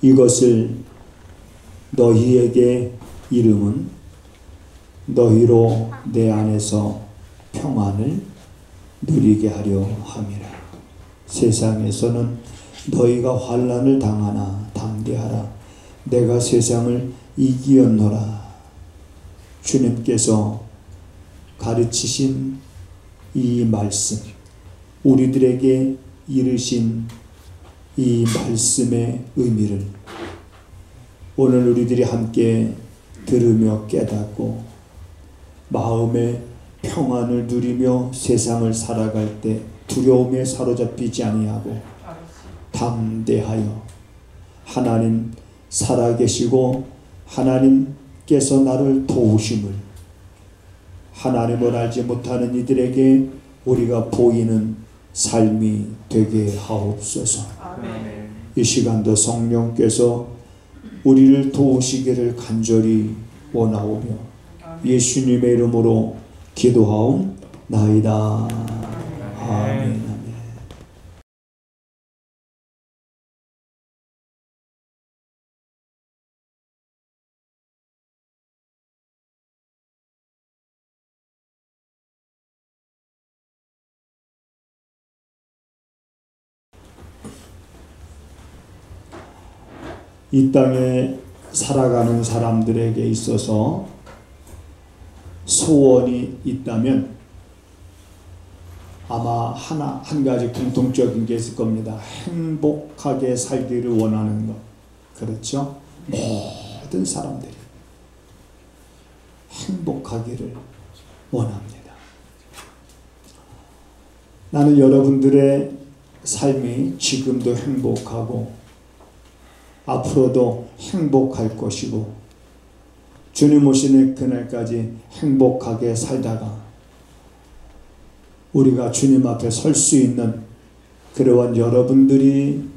이것을 너희에게 이름은 너희로 내 안에서 평안을 누리게 하려 함이라. 세상에서는 너희가 환난을 당하나 담대하라. 내가 세상을 이기었노라. 주님께서 가르치신 이 말씀, 우리들에게 이르신 이 말씀의 의미를 오늘 우리들이 함께 들으며 깨닫고 마음의 평안을 누리며 세상을 살아갈 때 두려움에 사로잡히지 아니하고 담대하여 하나님 살아계시고 하나님께서 나를 도우심을 하나님을 알지 못하는 이들에게 우리가 보이는 삶이 되게 하옵소서. 아멘. 이 시간도 성령께서 우리를 도우시기를 간절히 원하오며 예수님의 이름으로 기도하옵나이다. 아멘. 이 땅에 살아가는 사람들에게 있어서 소원이 있다면 아마 한 가지 공통적인 게 있을 겁니다. 행복하게 살기를 원하는 것. 그렇죠? 모든 사람들이 행복하기를 원합니다. 나는 여러분들의 삶이 지금도 행복하고 앞으로도 행복할 것이고 주님 오시는 그날까지 행복하게 살다가 우리가 주님 앞에 설 수 있는 그러한 여러분들이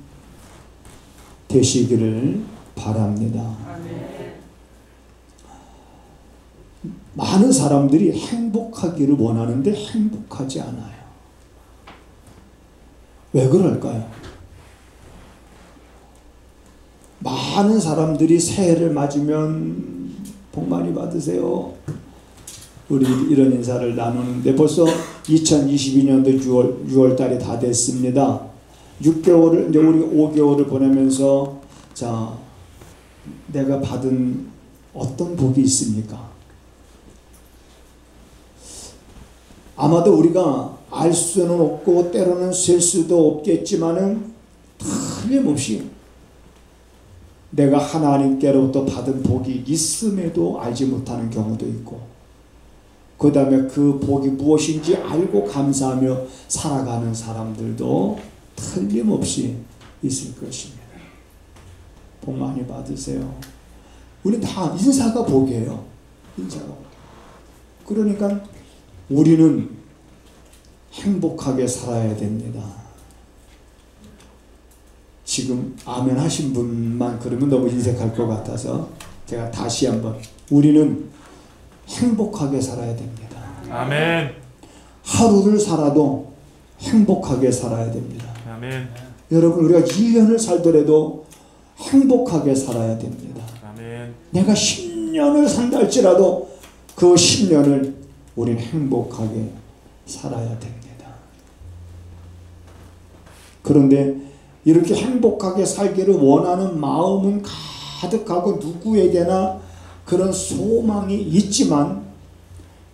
되시기를 바랍니다. 많은 사람들이 행복하기를 원하는데 행복하지 않아요. 왜 그럴까요? 많은 사람들이 새해를 맞으면 복 많이 받으세요. 우리 이런 인사를 나누는데 벌써 2022년도 6월 달이 다 됐습니다. 6개월을 이제 우리 5개월을 보내면서 자, 내가 받은 어떤 복이 있습니까? 아마도 우리가 알 수는 없고 때로는 셀 수도 없겠지만은 틀림없이 내가 하나님께로부터 받은 복이 있음에도 알지 못하는 경우도 있고 그 다음에 그 복이 무엇인지 알고 감사하며 살아가는 사람들도 틀림없이 있을 것입니다. 복 많이 받으세요. 우리 다 인사가 복이에요. 인사가 복. 그러니까 우리는 행복하게 살아야 됩니다. 지금 아멘 하신 분만 그러면 너무 인색할 것 같아서 제가 다시 한번 우리는 행복하게 살아야 됩니다. 아멘. 하루를 살아도 행복하게 살아야 됩니다. 아멘. 여러분 우리가 1년을 살더라도 행복하게 살아야 됩니다. 아멘. 내가 10년을 산다 할지라도 그 10년을 우리는 행복하게 살아야 됩니다. 그런데 이렇게 행복하게 살기를 원하는 마음은 가득하고 누구에게나 그런 소망이 있지만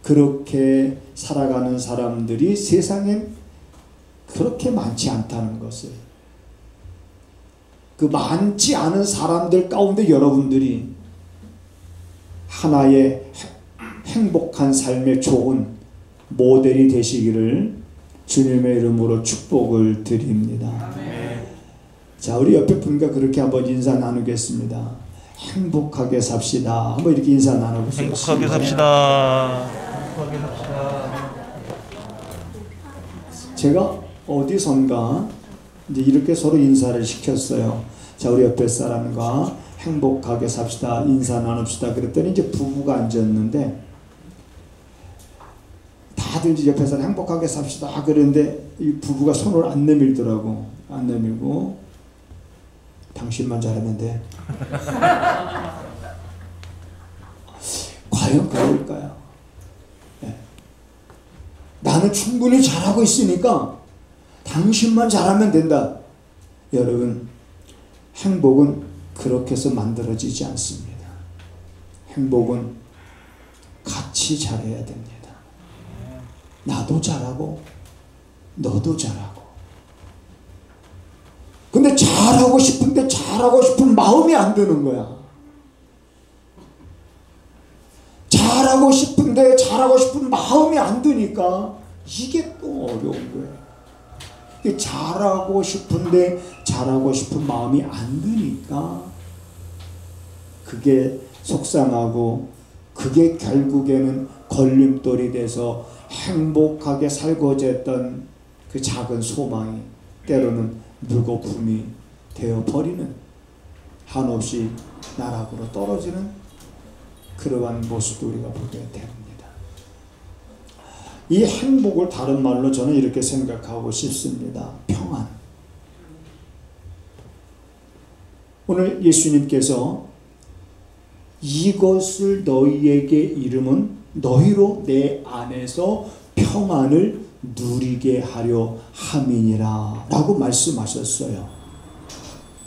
그렇게 살아가는 사람들이 세상엔 그렇게 많지 않다는 것을 그 많지 않은 사람들 가운데 여러분들이 하나의 행복한 삶의 좋은 모델이 되시기를 주님의 이름으로 축복을 드립니다. 자, 우리 옆에 분과 그렇게 한번 인사 나누겠습니다. 행복하게 삽시다. 한번 이렇게 인사 나눠보세요. 행복하게 삽시다. 행복하게 삽시다. 제가 어디선가 이제 이렇게 서로 인사를 시켰어요. 자, 우리 옆에 사람과 행복하게 삽시다. 인사 나눕시다. 그랬더니 이제 부부가 앉았는데 다들 이제 옆에서 행복하게 삽시다. 그랬는데 이 부부가 손을 안 내밀더라고. 안 내밀고 당신만 잘하면 돼. 과연 그럴까요? 네. 나는 충분히 잘하고 있으니까 당신만 잘하면 된다. 여러분, 행복은 그렇게 해서 만들어지지 않습니다. 행복은 같이 잘해야 됩니다. 나도 잘하고 너도 잘하고. 근데 잘하고 싶은데 잘하고 싶은 마음이 안 드는 거야. 잘하고 싶은데 잘하고 싶은 마음이 안 드니까 이게 또 어려운 거야. 잘하고 싶은데 잘하고 싶은 마음이 안 드니까 그게 속상하고 그게 결국에는 걸림돌이 돼서 행복하게 살고자 했던 그 작은 소망이 때로는 물거품이 되어버리는, 한없이 나락으로 떨어지는 그러한 모습도 우리가 보게 됩니다. 이 행복을 다른 말로 저는 이렇게 생각하고 싶습니다. 평안. 오늘 예수님께서 이것을 너희에게 이름은 너희로 내 안에서 평안을 누리게 하려 함이니라 라고 말씀하셨어요.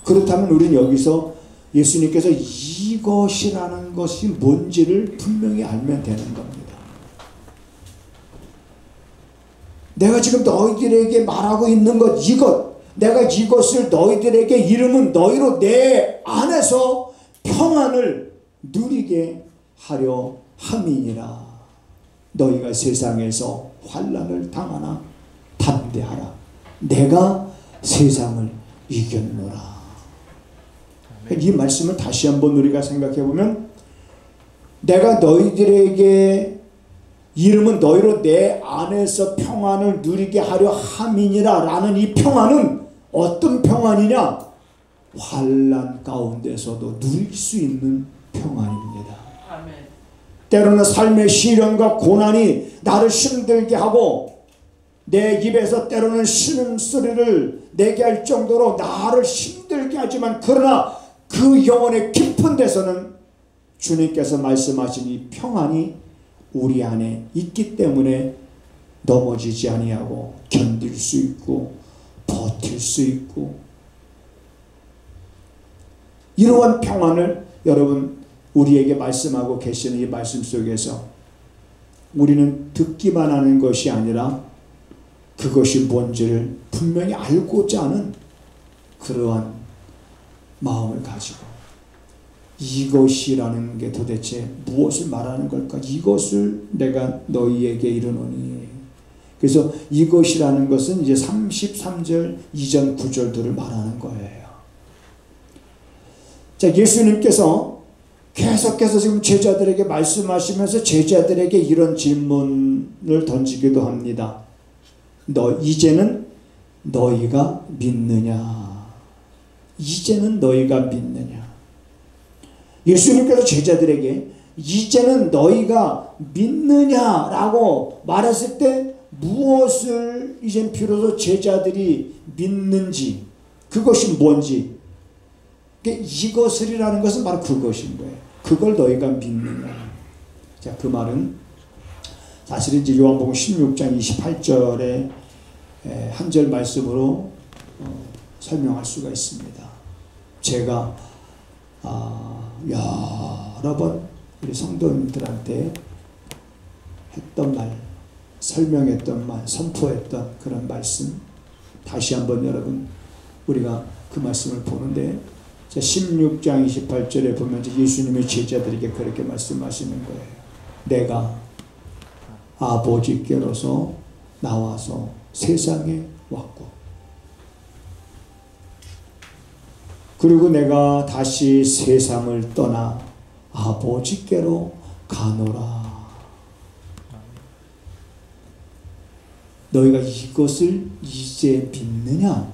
그렇다면 우리는 여기서 예수님께서 이것이라는 것이 뭔지를 분명히 알면 되는 겁니다. 내가 지금 너희들에게 말하고 있는 것, 이것, 내가 이것을 너희들에게 이름은 너희로 내 안에서 평안을 누리게 하려 함이니라. 너희가 세상에서 환난을 당하나 담대하라. 내가 세상을 이겼노라. 이 말씀을 다시 한번 우리가 생각해 보면, 내가 너희들에게 이름은 너희로 내 안에서 평안을 누리게 하려 함이니라 라는 이 평안은 어떤 평안이냐? 환난 가운데서도 누릴 수 있는 평안입니다. 아멘. 때로는 삶의 시련과 고난이 나를 힘들게 하고 내 입에서 때로는 신음소리를 내게 할 정도로 나를 힘들게 하지만, 그러나 그 영혼의 깊은 데서는 주님께서 말씀하신 이 평안이 우리 안에 있기 때문에 넘어지지 아니하고 견딜 수 있고 버틸 수 있고, 이러한 평안을 여러분 우리에게 말씀하고 계시는 이 말씀 속에서 우리는 듣기만 하는 것이 아니라 그것이 뭔지를 분명히 알고자 하는 그러한 마음을 가지고, 이것이라는 게 도대체 무엇을 말하는 걸까? 이것을 내가 너희에게 이르노니. 그래서 이것이라는 것은 이제 33절 이전 구절들을 말하는 거예요. 자, 예수님께서 계속해서 지금 제자들에게 말씀하시면서 제자들에게 이런 질문을 던지기도 합니다. 이제는 너희가 믿느냐? 이제는 너희가 믿느냐? 예수님께서 제자들에게 이제는 너희가 믿느냐라고 말했을 때 무엇을 이젠 비로소 제자들이 믿는지, 그것이 뭔지, 이것을이라는 것은 바로 그것인 거예요. 그걸 너희가 믿느냐. 자, 그 말은 사실 이제 요한복음 16장 28절에 한 절 말씀으로 설명할 수가 있습니다. 제가 여러 번 우리 성도님들한테 했던 말, 설명했던 말, 선포했던 그런 말씀, 다시 한번 여러분 우리가 그 말씀을 보는데, 16장 28절에 보면 예수님의 제자들에게 그렇게 말씀하시는 거예요. 내가 아버지께로서 나와서 세상에 왔고, 그리고 내가 다시 세상을 떠나 아버지께로 가노라. 너희가 이것을 이제 믿느냐?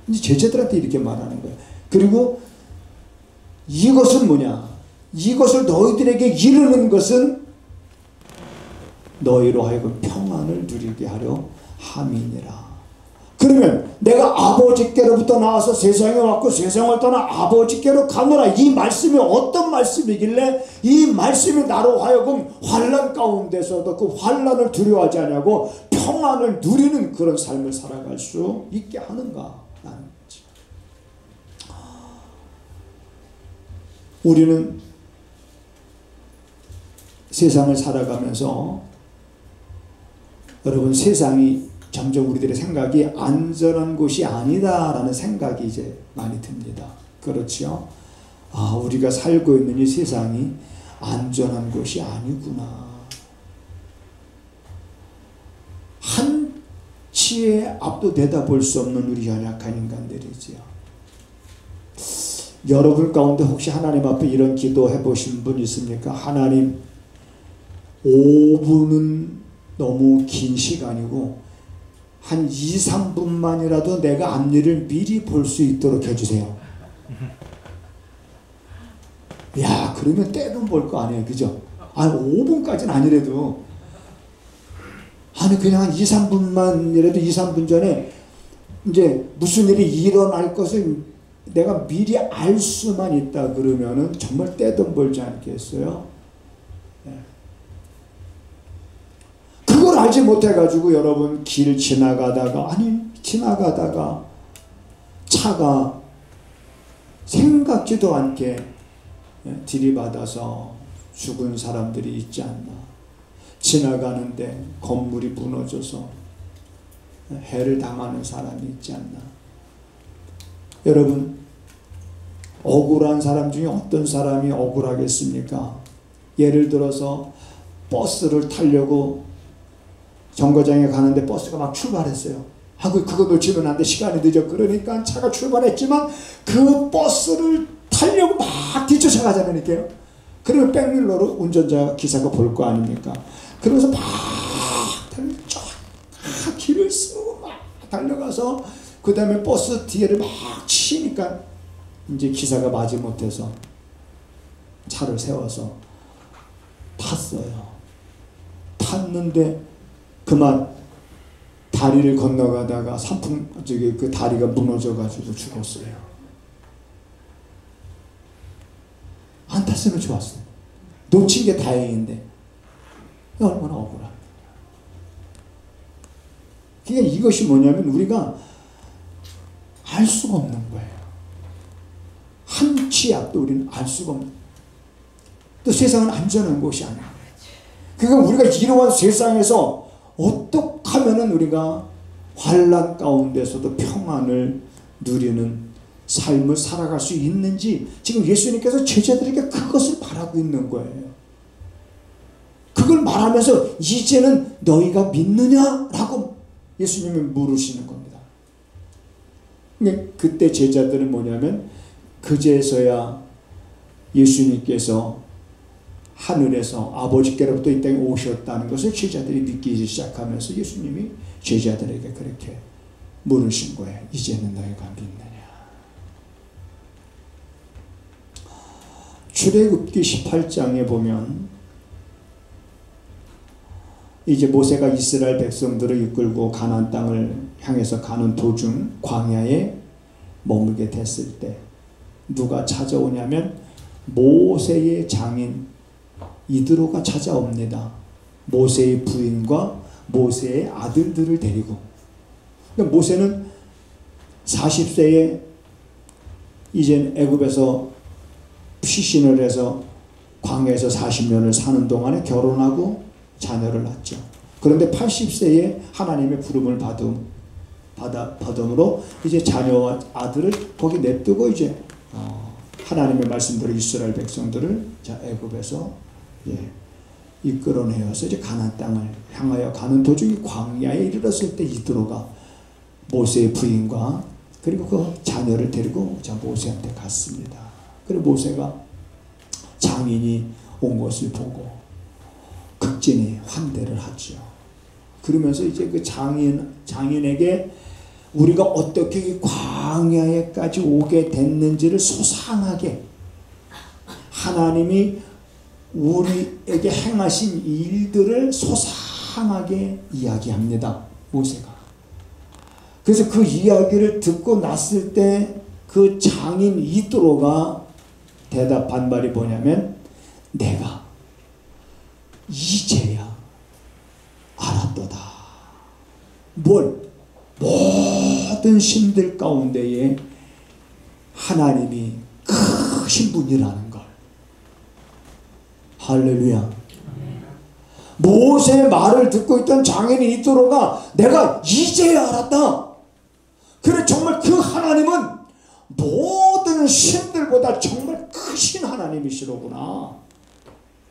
이제 제자들한테 이렇게 말하는 거예요. 그리고 이것은 뭐냐? 이것을 너희들에게 이르는 것은 너희로 하여금 평안을 누리게 하려 함이니라. 그러면 내가 아버지께로부터 나와서 세상에 왔고 세상을 떠나 아버지께로 가노라, 이 말씀이 어떤 말씀이길래 이 말씀이 나로 하여금 환난 가운데서도 그 환난을 두려워하지 않냐고 평안을 누리는 그런 삶을 살아갈 수 있게 하는가 라는 거지. 우리는 세상을 살아가면서 여러분, 세상이 점점 우리들의 생각이 안전한 곳이 아니다라는 생각이 이제 많이 듭니다. 그렇죠? 아, 우리가 살고 있는 이 세상이 안전한 곳이 아니구나. 한치의 앞도 내다볼 수 없는 우리 연약한 인간들이지요. 여러분 가운데 혹시 하나님 앞에 이런 기도 해보신 분 있습니까? 하나님, 5분은 너무 긴 시간이고 한 2, 3분만이라도 내가 앞일을 미리 볼 수 있도록 해주세요. 야, 그러면 때는 볼 거 아니에요, 그죠? 아니, 5분까지는 아니래도 아니 그냥 한 2, 3분만이라도 2, 3분 전에 이제 무슨 일이 일어날 것을 내가 미리 알 수만 있다 그러면은 정말 때도 벌지 않겠어요? 그걸 알지 못해가지고 여러분 길 지나가다가 차가 생각지도 않게 들이받아서 죽은 사람들이 있지 않나. 지나가는데 건물이 무너져서 해를 당하는 사람이 있지 않나. 여러분, 억울한 사람 중에 어떤 사람이 억울하겠습니까? 예를 들어서 버스를 타려고 정거장에 가는데 버스가 막 출발했어요. 하고 그거 놓치면 안 돼. 시간이 늦어. 그러니까 차가 출발했지만 그 버스를 타려고 막 뒤쫓아가자니까요. 그러면 백밀러로 운전자 기사가 볼 거 아닙니까? 그러면서 막 길을 쓰고 막 달려가서 그 다음에 버스 뒤에를 막 치니까 이제 기사가 마지 못해서 차를 세워서 탔어요. 탔는데 그만 다리를 건너가다가 그 다리가 무너져가지고 죽었어요. 안 탔으면 좋았어요. 놓친 게 다행인데 얼마나 억울합니까? 그러니까 이것이 뭐냐면 우리가 알 수가 없는 거예요. 한치 앞도 우리는 알 수가 없는. 또 세상은 안전한 곳이 아니에요. 그러니까 우리가 이러한 세상에서 어떻게 하면은 우리가 환난 가운데서도 평안을 누리는 삶을 살아갈 수 있는지 지금 예수님께서 제자들에게 그것을 바라고 있는 거예요. 그걸 말하면서 이제는 너희가 믿느냐라고 예수님이 물으시는 겁니다. 그때 제자들은 뭐냐면 그제서야 예수님께서 하늘에서 아버지께로부터 이 땅에 오셨다는 것을 제자들이 믿기 시작하면서 예수님이 제자들에게 그렇게 물으신 거예요. 이제는 너희가 믿느냐. 출애굽기 18장에 보면 이제 모세가 이스라엘 백성들을 이끌고 가나안 땅을 향해서 가는 도중 광야에 머물게 됐을 때 누가 찾아오냐면 모세의 장인 이드로가 찾아옵니다. 모세의 부인과 모세의 아들들을 데리고. 그러니까 모세는 40세에 이제 애굽에서 피신을 해서 광야에서 40년을 사는 동안에 결혼하고 자녀를 낳죠. 그런데 80세에 하나님의 부름을 받음으로 이제 자녀와 아들을 거기 냅두고 이제 하나님의 말씀대로 이스라엘 백성들을 애굽에서 이끌어내어서 이제 가나안 땅을 향하여 가는 도중에 광야에 이르렀을 때 이드로가 모세의 부인과 그리고 그 자녀를 데리고 모세한테 갔습니다. 그리고 모세가 장인이 온 것을 보고 극진히 환대를 하죠. 그러면서 이제 그 장인에게 우리가 어떻게 광야에까지 오게 됐는지를 소상하게 하나님이 우리에게 행하신 일들을 소상하게 이야기합니다. 모세가. 그래서 그 이야기를 듣고 났을 때 그 장인 이드로가 대답한 말이 뭐냐면, 내가 이제야 알았도다. 뭘? 모든 신들 가운데에 하나님이 크신 분이라는 걸. 할렐루야. 모세의 말을 듣고 있던 장인 이드로가 내가 이제야 알았다. 그래, 정말 그 하나님은 모든 신들보다 정말 크신 하나님이시로구나.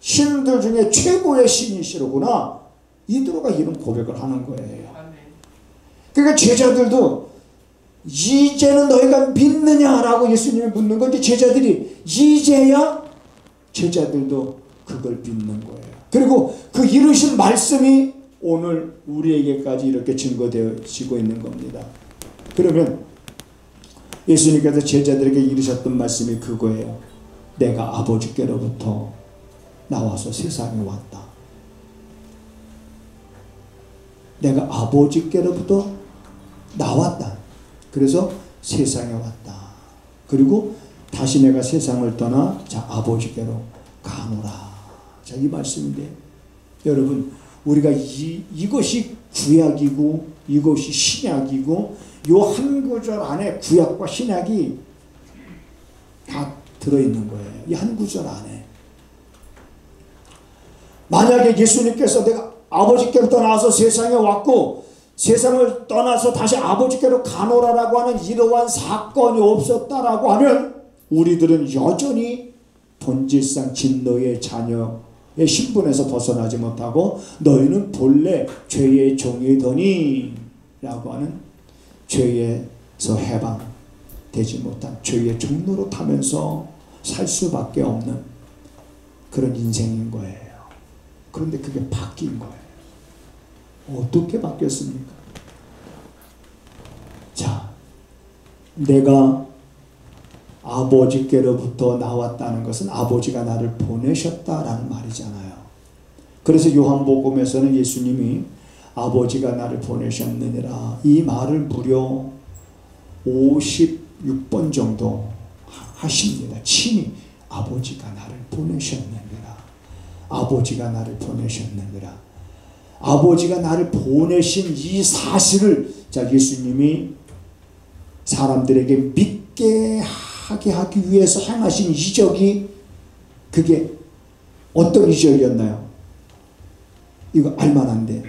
신들 중에 최고의 신이시로구나. 이드로가 이런 고백을 하는 거예요. 그러니까 제자들도 이제는 너희가 믿느냐라고 예수님이 묻는 건데, 제자들이 이제야, 제자들도 그걸 믿는 거예요. 그리고 그 이루신 말씀이 오늘 우리에게까지 이렇게 증거되어지고 있는 겁니다. 그러면 예수님께서 제자들에게 이루셨던 말씀이 그거예요. 내가 아버지께로부터 나와서 세상에 왔다. 내가 아버지께로부터 나왔다. 그래서 세상에 왔다. 그리고 다시 내가 세상을 떠나 자 아버지께로 가노라. 자, 이 말씀인데, 여러분, 우리가 이것이 구약이고 이것이 신약이고, 요 한 구절 안에 구약과 신약이 다 들어있는 거예요. 이 한 구절 안에. 만약에 예수님께서 내가 아버지께로부터 나와서 세상에 왔고 세상을 떠나서 다시 아버지께로 가노라라고 하는 이러한 사건이 없었다라고 하면, 우리들은 여전히 본질상 진노의 자녀의 신분에서 벗어나지 못하고 너희는 본래 죄의 종이더니 라고 하는 죄에서 해방되지 못한 죄의 종로로 타면서 살 수밖에 없는 그런 인생인 거예요. 그런데 그게 바뀐 거예요. 어떻게 바뀌었습니까? 자, 내가 아버지께로부터 나왔다는 것은 아버지가 나를 보내셨다라는 말이잖아요. 그래서 요한복음에서는 예수님이 아버지가 나를 보내셨느니라, 이 말을 무려 56번 정도 하십니다. 친히 아버지가 나를 보내셨느니라. 아버지가 나를 보내셨느니라. 아버지가 나를 보내신 이 사실을 자 예수님이 사람들에게 믿게 하게 하기 위해서 행하신 이적이, 그게 어떤 이적이었나요? 이거 알만한데,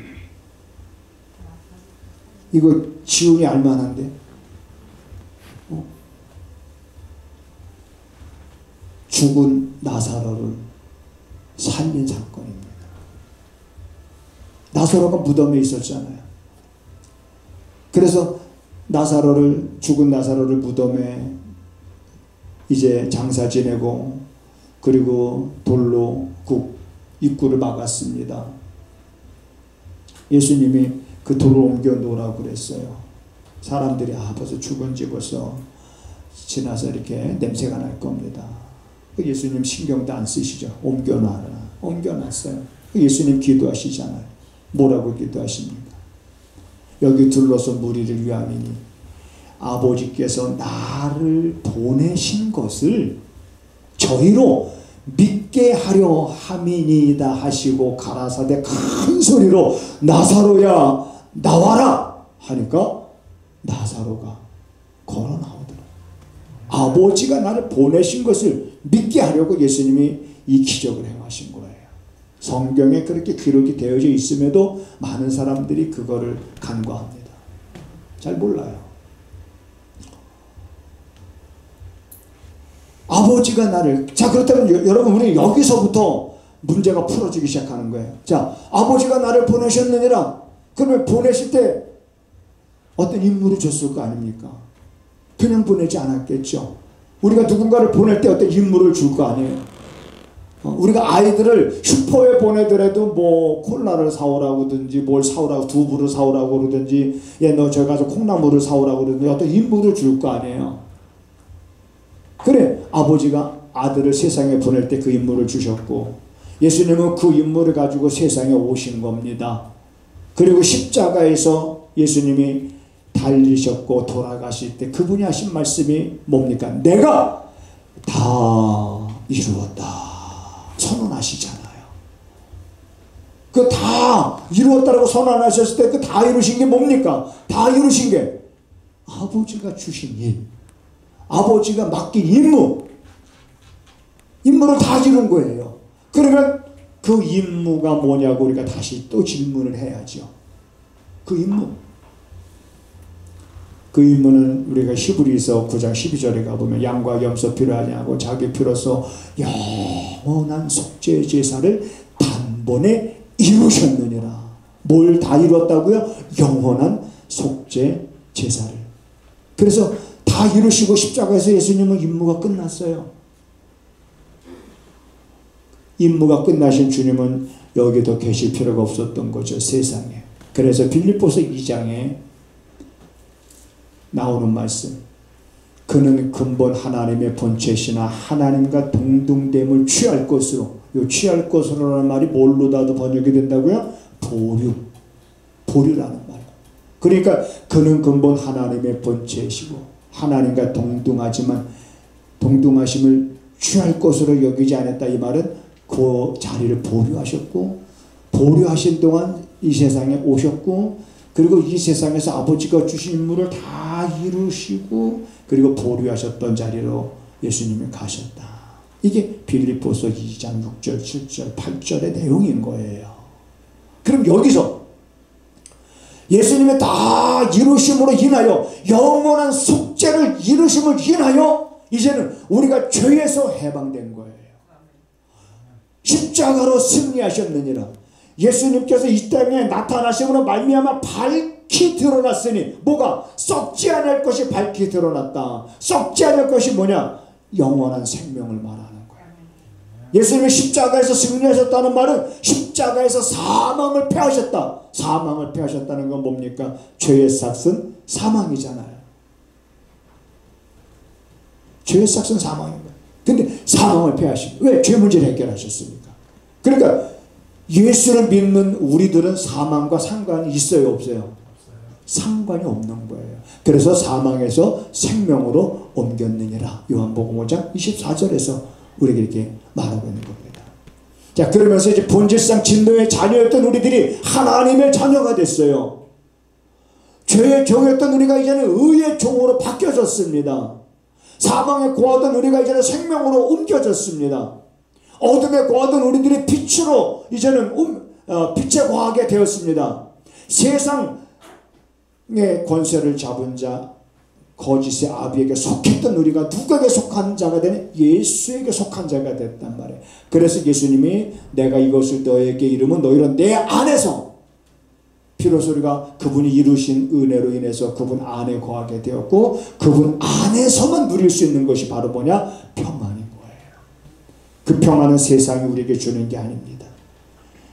이거 지훈이 알만한데, 죽은 나사로를 살린 사건입니다. 나사로가 무덤에 있었잖아요. 그래서 죽은 나사로를 무덤에 이제 장사 지내고, 그리고 돌로 입구를 막았습니다. 예수님이 그 돌을 옮겨 놓으라고 그랬어요. 사람들이 벌써 죽은 지 벌써 지나서 이렇게 냄새가 날 겁니다. 예수님 신경도 안 쓰시죠. 옮겨놔라. 옮겨놨어요. 예수님 기도하시잖아요. 뭐라고 기도하십니까? 여기 둘러서 무리를 위함이니 아버지께서 나를 보내신 것을 저희로 믿게 하려 함이니이다 하시고 가라사대 큰 소리로 나사로야 나와라 하니까 나사로가 걸어 나오더라. 아버지가 나를 보내신 것을 믿게 하려고 예수님이 이 기적을 행하신 거예요. 성경에 그렇게 기록이 되어져 있음에도 많은 사람들이 그거를 간과합니다. 잘 몰라요. 아버지가 나를, 자 그렇다면 여러분 우리 여기서부터 문제가 풀어지기 시작하는 거예요. 자, 아버지가 나를 보내셨느니라. 그러면 보내실 때 어떤 임무를 줬을 거 아닙니까? 그냥 보내지 않았겠죠. 우리가 누군가를 보낼 때 어떤 임무를 줄 거 아니에요. 우리가 아이들을 슈퍼에 보내더라도 뭐 콜라를 사오라고든지 뭘 사오라고, 두부를 사오라고 그러든지, 너 저기 가서 콩나물을 사오라고 그러든지 어떤 임무를 줄 거 아니에요. 그래, 아버지가 아들을 세상에 보낼 때 그 임무를 주셨고, 예수님은 그 임무를 가지고 세상에 오신 겁니다. 그리고 십자가에서 예수님이 달리셨고 돌아가실 때 그분이 하신 말씀이 뭡니까? 내가 다 이루었다 선언하시잖아요. 그 다 이루었다라고 선언하셨을 때 그 다 이루신 게 뭡니까? 다 이루신 게 아버지가 주신 일, 아버지가 맡긴 임무를 다 이룬 거예요. 그러면 그 임무가 뭐냐고 우리가 다시 또 질문을 해야죠. 그 임무는 우리가 히브리서 9장 12절에 가보면 양과 염소 필요하지 않고 자기 피로서 영원한 속죄 제사를 단번에 이루셨느니라. 뭘 다 이뤘다고요? 영원한 속죄 제사를. 그래서 다 이루시고 십자가에서 예수님은 임무가 끝났어요. 임무가 끝나신 주님은 여기 더 계실 필요가 없었던 거죠, 세상에. 그래서 빌립보서 2장에 나오는 말씀, 그는 근본 하나님의 본체시나 하나님과 동등됨을 취할 것으로, 이 취할 것으로라는 말이 뭘로다도 번역이 된다고요? 보류라는 말. 그러니까 그는 근본 하나님의 본체이시고 하나님과 동등하지만 동등하심을 취할 것으로 여기지 않았다. 이 말은 그 자리를 보류하셨고, 보류하신 동안 이 세상에 오셨고, 그리고 이 세상에서 아버지가 주신 임무를 다 이루시고, 그리고 보류하셨던 자리로 예수님이 가셨다. 이게 빌립보서 2장 6절, 7절, 8절의 내용인 거예요. 그럼 여기서 예수님의 다 이루심으로 인하여, 영원한 속죄를 이루심을 인하여 이제는 우리가 죄에서 해방된 거예요. 십자가로 승리하셨느니라. 예수님께서 이 땅에 나타나심으로 말미암아 밝히 드러났으니, 뭐가? 썩지 않을 것이 밝히 드러났다. 썩지 않을 것이 뭐냐? 영원한 생명을 말하는 거야. 예수님이 십자가에서 승리하셨다는 말은 십자가에서 사망을 패하셨다. 사망을 패하셨다는 건 뭡니까? 죄의 삭은 사망이잖아요. 죄의 삭은 사망인 거예요. 근데 사망을 패하신, 왜? 죄 문제를 해결하셨습니까? 그러니까 예수를 믿는 우리들은 사망과 상관이 있어요, 없어요? 상관이 없는 거예요. 그래서 사망에서 생명으로 옮겼느니라. 요한복음 5장 24절에서 우리에게 이렇게 말하고 있는 겁니다. 자, 그러면서 이제 본질상 진노의 자녀였던 우리들이 하나님의 자녀가 됐어요. 죄의 종이었던 우리가 이제는 의의 종으로 바뀌어졌습니다. 사망에 고하던 우리가 이제는 생명으로 옮겨졌습니다. 어둠에 고하던 우리들이 빛으로 이제는 빛에 고하게 되었습니다. 세상의 권세를 잡은 자, 거짓의 아비에게 속했던 우리가 누구에게 속한 자가 되는? 예수에게 속한 자가 됐단 말이에요. 그래서 예수님이 내가 이것을 너에게 이루면 너희는 내 안에서, 비로소 우리가 그분이 이루신 은혜로 인해서 그분 안에 거하게 되었고, 그분 안에서만 누릴 수 있는 것이 바로 뭐냐? 평안인 거예요. 그 평안은 세상이 우리에게 주는 게 아닙니다.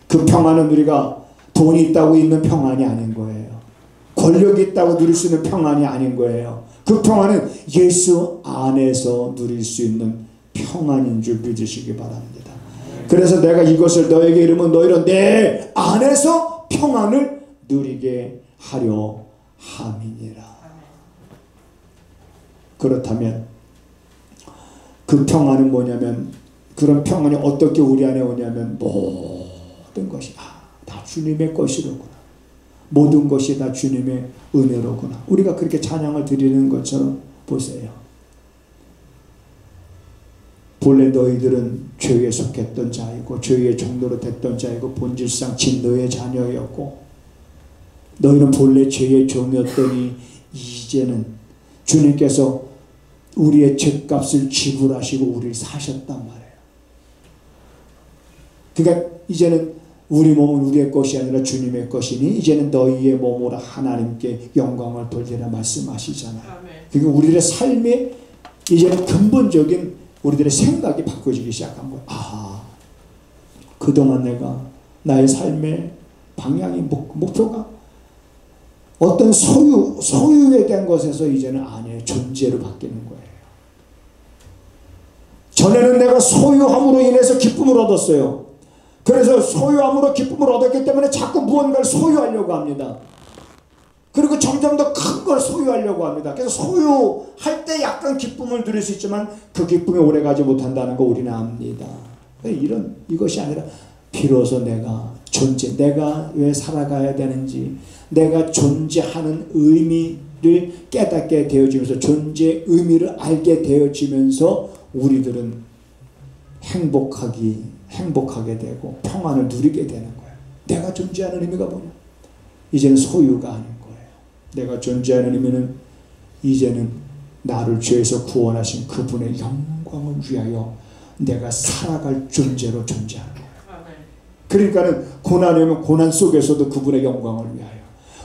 그 평안은 우리가 돈이 있다고 있는 평안이 아닌 거예요. 권력이 있다고 누릴 수 있는 평안이 아닌 거예요. 그 평안은 예수 안에서 누릴 수 있는 평안인 줄 믿으시기 바랍니다. 그래서 내가 이것을 너에게 이루면 너희는 내 안에서 평안을 누리게 하려 함이니라. 그렇다면 그 평안은 뭐냐면, 그런 평안이 어떻게 우리 안에 오냐면, 모든 것이 다 주님의 것이로구나. 모든 것이 다 주님의 은혜로구나. 우리가 그렇게 찬양을 드리는 것처럼 보세요. 본래 너희들은 죄에 속했던 자이고 죄의 종로로 됐던 자이고 본질상 진노의 자녀였고, 너희는 본래 죄의 종이었더니 이제는 주님께서 우리의 죄값을 지불하시고 우리를 사셨단 말이에요. 그러니까 이제는 우리 몸은 우리의 것이 아니라 주님의 것이니 이제는 너희의 몸으로 하나님께 영광을 돌리라 말씀하시잖아요. 그러니까 우리의 삶에 이제는 근본적인 우리들의 생각이 바꿔지기 시작한 거예요. 그동안 내가 나의 삶의 방향이 목표가 어떤 소유에 대한 것에서 이제는 아니에요. 존재로 바뀌는 거예요. 전에는 내가 소유함으로 인해서 기쁨을 얻었어요. 그래서 소유함으로 기쁨을 얻었기 때문에 자꾸 무언가를 소유하려고 합니다. 그리고 점점 더 큰 걸 소유하려고 합니다. 그래서 소유할 때 약간 기쁨을 누릴 수 있지만 그 기쁨이 오래가지 못한다는 거 우리는 압니다. 이것이 아니라 비로소 내가 내가 왜 살아가야 되는지, 내가 존재하는 의미를 깨닫게 되어지면서 존재의 의미를 알게 되어지면서 우리들은 행복하게 되고 평안을 누리게 되는 거예요. 내가 존재하는 의미가 뭐냐? 이제는 소유가 아닌 거예요. 내가 존재하는 의미는 이제는 나를 죄에서 구원하신 그분의 영광을 위하여 내가 살아갈 존재로 존재하는 거예요. 그러니까는 고난이 오면 고난 속에서도 그분의 영광을 위하여,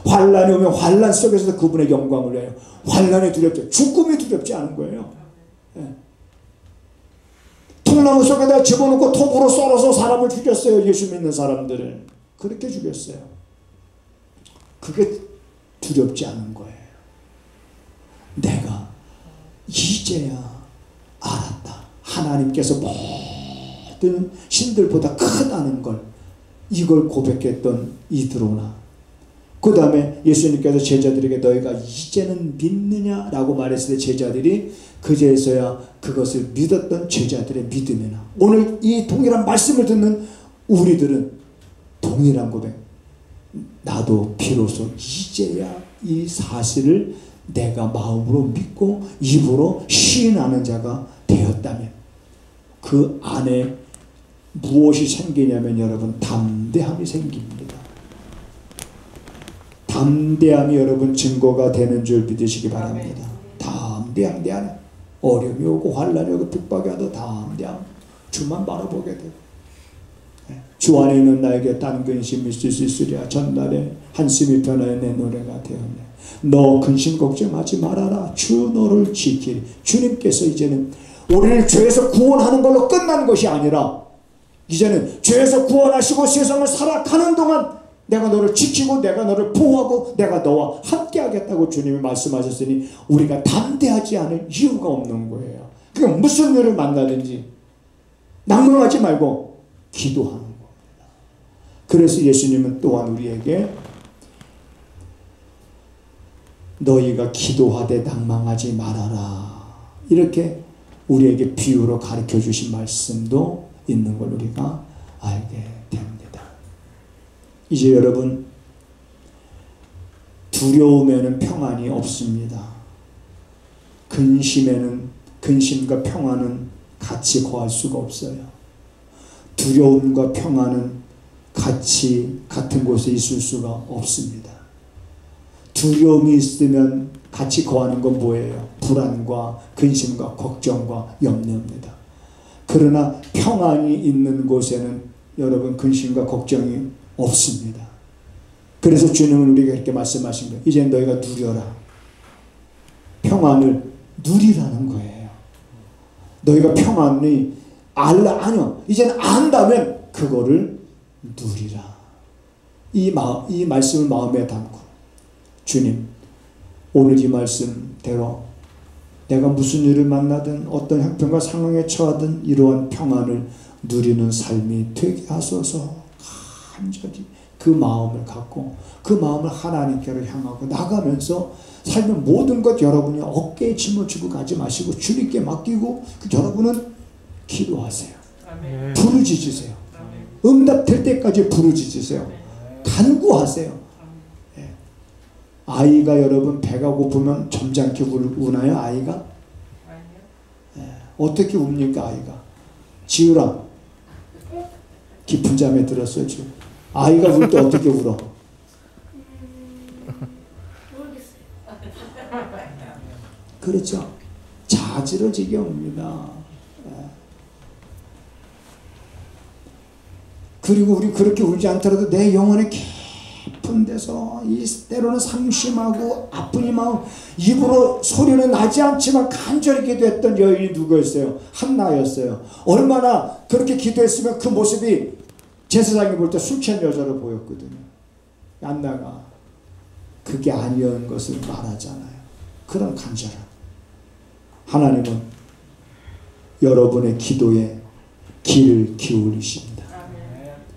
환난이 오면 환난 속에서도 그분의 영광을 위하여, 환난이 두렵지, 죽음이 두렵지 않은 거예요. 예. 통나무 속에다 집어넣고 톱으로 썰어서 사람을 죽였어요. 예수 믿는 사람들을 그렇게 죽였어요. 그게 두렵지 않은 거예요. 내가 이제야 알았다. 하나님께서 모든 신들보다 크다는 걸, 이걸 고백했던 이드로나, 그 다음에 예수님께서 제자들에게 너희가 이제는 믿느냐라고 말했을 때 제자들이 그제서야 그것을 믿었던 제자들의 믿음이나, 오늘 이 동일한 말씀을 듣는 우리들은 동일한 고백, 나도 비로소 이제야 이 사실을 내가 마음으로 믿고 입으로 시인하는 자가 되었다면 그 안에 무엇이 생기냐면 여러분, 담대함이 생깁니다. 담대함이 여러분 증거가 되는 줄 믿으시기 바랍니다. 담대함, 내 안에 어려움이 오고 환난이 오고 핍박이 와도 담대함, 주만 바라보게 되고, 주 안에 있는 나에게 딴 근심이 있을 수 있으랴. 전날에 한숨이 편하여 내 노래가 되었네. 너 근심 걱정하지 말아라. 주 너를 지키리. 주님께서 이제는 우리를 죄에서 구원하는 걸로 끝난 것이 아니라 이제는 죄에서 구원하시고 세상을 살아가는 동안 내가 너를 지키고 내가 너를 보호하고 내가 너와 함께 하겠다고 주님이 말씀하셨으니 우리가 담대하지 않을 이유가 없는 거예요. 그러니까 무슨 일을 만나든지 낭망하지 말고 기도하는 겁니다. 그래서 예수님은 또한 우리에게 너희가 기도하되 낭망하지 말아라, 이렇게 우리에게 비유로 가르쳐 주신 말씀도 있는 걸 우리가 알게 됩니다. 이제 여러분, 두려움에는 평안이 없습니다. 근심과 평안은 같이 거할 수가 없어요. 두려움과 평안은 같은 곳에 있을 수가 없습니다. 두려움이 있으면 같이 거하는 건 뭐예요? 불안과 근심과 걱정과 염려입니다. 그러나 평안이 있는 곳에는 여러분 근심과 걱정이 없습니다. 그래서 주님은 우리에게 이렇게 말씀하신 거예요. 이제 너희가 누려라. 평안을 누리라는 거예요. 너희가 평안이 아니요, 이제는 안다면 그거를 누리라. 이 말씀을 마음에 담고, 주님, 오늘 이 말씀대로 내가 무슨 일을 만나든 어떤 형편과 상황에 처하든 이러한 평안을 누리는 삶이 되게 하소서. 간절히 그 마음을 갖고 그 마음을 하나님께로 향하고 나가면서 삶의 모든 것 여러분이 어깨에 짐을 지고 가지 마시고 주님께 맡기고 여러분은 기도하세요. 아멘. 부르짖으세요. 아멘. 응답될 때까지 부르짖으세요. 간구하세요. 아이가 여러분 배가 고프면 점잖게 우나요? 아이가? 어떻게 웁니까? 아이가? 지우라, 깊은 잠에 들었어요. 지금 아이가 울 때 어떻게 울어? 그렇죠. 자지러지게 웁니다. 그리고 우리 그렇게 울지 않더라도 내 영혼의 깊은 데서 때로는 상심하고 아픈 이 마음, 입으로 소리는 나지 않지만 간절히 기도했던 여인이 누구였어요? 한나였어요. 얼마나 그렇게 기도했으면 그 모습이 제사장이 볼 때 술 취한 여자로 보였거든요. 한나가 그게 아니었는 것을 말하잖아요. 그런 간절함. 하나님은 여러분의 기도에 귀를 기울이십니다.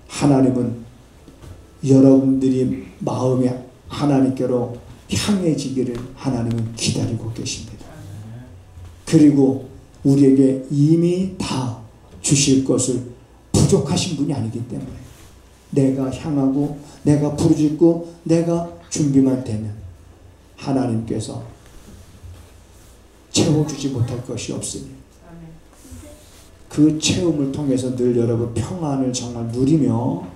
하나님은 여러분들이 마음에 하나님께로 향해지기를 하나님은 기다리고 계십니다. 그리고 우리에게 이미 다 주실 것을 부족하신 분이 아니기 때문에 내가 향하고 내가 부르짖고 내가 준비만 되면 하나님께서 채워주지 못할 것이 없으니 그 체험을 통해서 늘 여러분 평안을 정말 누리며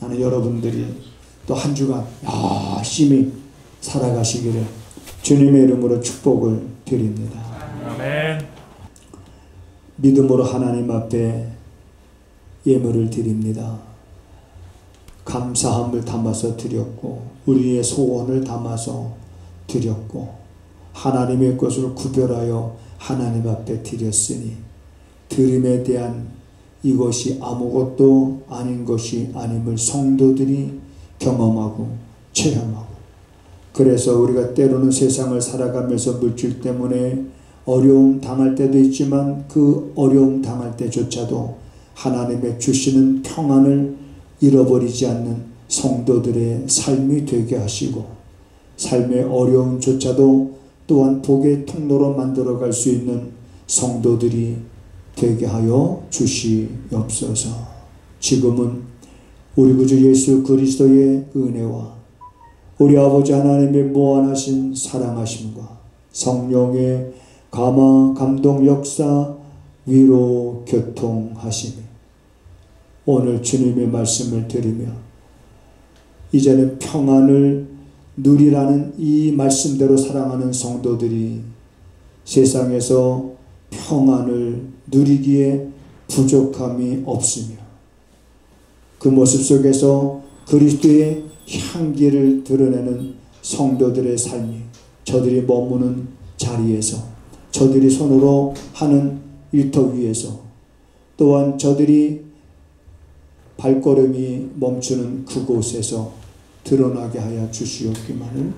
나는 여러분들이 또 한 주간 열심히 살아가시기를 주님의 이름으로 축복을 드립니다. 아멘. 믿음으로 하나님 앞에 예물을 드립니다. 감사함을 담아서 드렸고 우리의 소원을 담아서 드렸고 하나님의 것을 구별하여 하나님 앞에 드렸으니 드림에 대한 이것이 아무것도 아닌 것이 아님을 성도들이 경험하고 체험하고 그래서 우리가 때로는 세상을 살아가면서 물질 때문에 어려움 당할 때도 있지만 그 어려움 당할 때조차도 하나님의 주시는 평안을 잃어버리지 않는 성도들의 삶이 되게 하시고 삶의 어려움조차도 또한 복의 통로로 만들어갈 수 있는 성도들이 되게 하여 주시옵소서. 지금은 우리 구주 예수 그리스도의 은혜와 우리 아버지 하나님의 무한하신 사랑하심과 성령의 감화 감동 역사 위로 교통하심이 오늘 주님의 말씀을 들으며 이제는 평안을 누리라는 이 말씀대로 사랑하는 성도들이 세상에서 평안을 누리기에 부족함이 없으며 그 모습 속에서 그리스도의 향기를 드러내는 성도들의 삶이 저들이 머무는 자리에서 저들이 손으로 하는 일터 위에서 또한 저들이 발걸음이 멈추는 그곳에서 드러나게 하여 주시옵기만을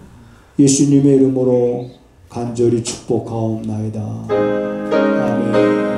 예수님의 이름으로 간절히 축복하옵나이다. 아멘.